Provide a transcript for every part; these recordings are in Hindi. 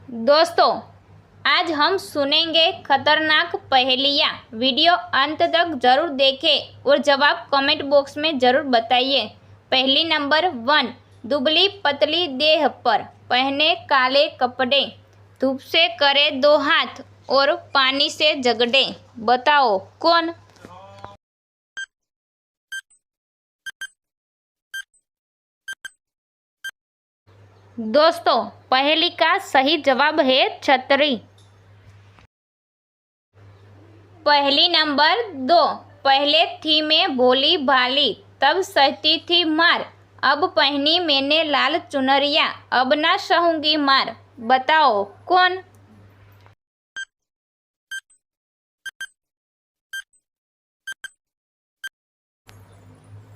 दोस्तों, आज हम सुनेंगे खतरनाक पहेलियाँ। वीडियो अंत तक जरूर देखें और जवाब कमेंट बॉक्स में जरूर बताइए। पहली नंबर 1, दुबली पतली देह पर पहने काले कपड़े, धूप से करे 2 हाथ और पानी से झगड़े। बताओ कौन? दोस्तों, पहेली का सही जवाब है छतरी। पहली नंबर 2, पहले थी मैं भोली भाली, तब सहती थी मार, अब पहनी मैंने लाल चुनरिया, अब ना सहूंगी मार। बताओ कौन?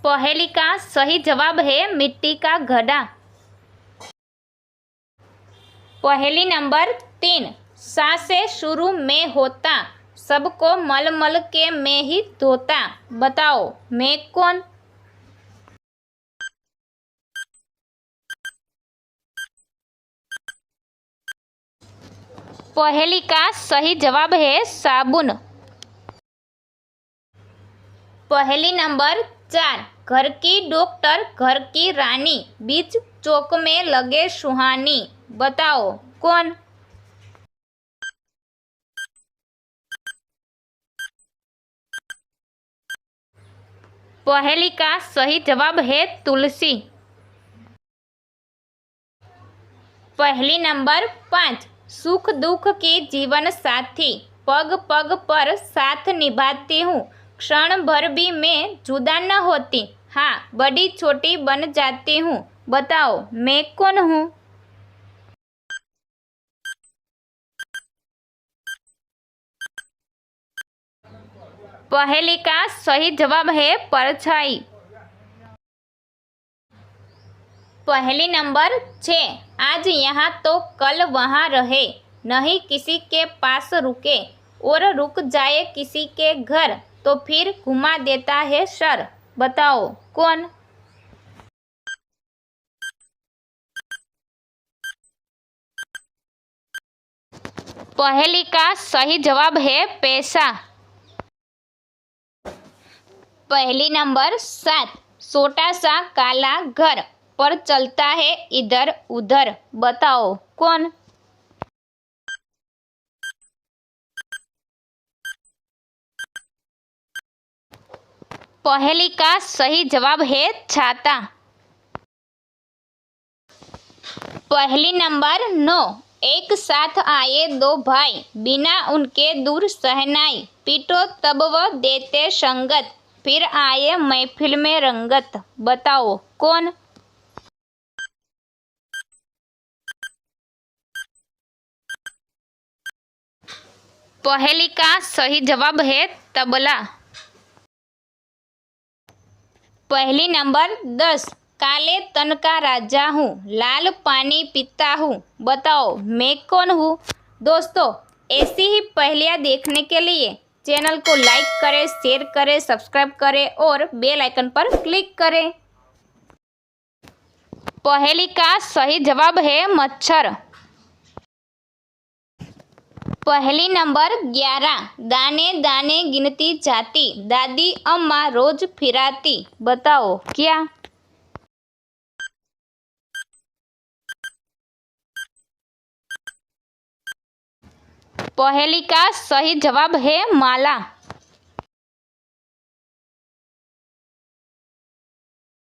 पहेली का सही जवाब है मिट्टी का घड़ा। पहेली नंबर 3, सा से शुरू में होता, सबको मल मल के मैं ही धोता। बताओ मैं कौन? पहेली का सही जवाब है साबुन। पहेली नंबर 4, घर की डॉक्टर घर की रानी, बीच चौक में लगे सुहानी। बताओ कौन? पहेली का सही जवाब है तुलसी। पहली नंबर 5, सुख दुख की जीवन साथी, पग पग पर साथ निभाती हूँ, क्षण भर भी मैं जुदा न होती, हाँ बड़ी छोटी बन जाती हूँ। बताओ मैं कौन हूँ? पहेली का सही जवाब है परछाई। पहेली नंबर 6, आज यहाँ तो कल वहाँ रहे, नहीं किसी के पास रुके, और रुक जाए किसी के घर तो फिर घुमा देता है सर। बताओ कौन? पहेली का सही जवाब है पैसा। पहली नंबर 7, छोटा सा काला घर पर चलता है इधर उधर। बताओ कौन? पहेली का सही जवाब है छाता। पहली नंबर 9, एक साथ आए 2 भाई, बिना उनके दूर सहनाई, पीटो तब वो देते संगत, फिर आए महफिल में रंगत। बताओ कौन? पहेली का सही जवाब है तबला। पहली नंबर 10, काले तन का राजा हूँ, लाल पानी पीता हूँ। बताओ मैं कौन हूँ? दोस्तों, ऐसी ही पहेलियाँ देखने के लिए चैनल को लाइक करें, शेयर करें, सब्सक्राइब करें और बेल आइकन पर क्लिक करें। पहेली का सही जवाब है मच्छर। पहली नंबर 11, दाने दाने गिनती जाती, दादी अम्मा रोज फिराती। बताओ क्या? पहेली का सही जवाब है माला।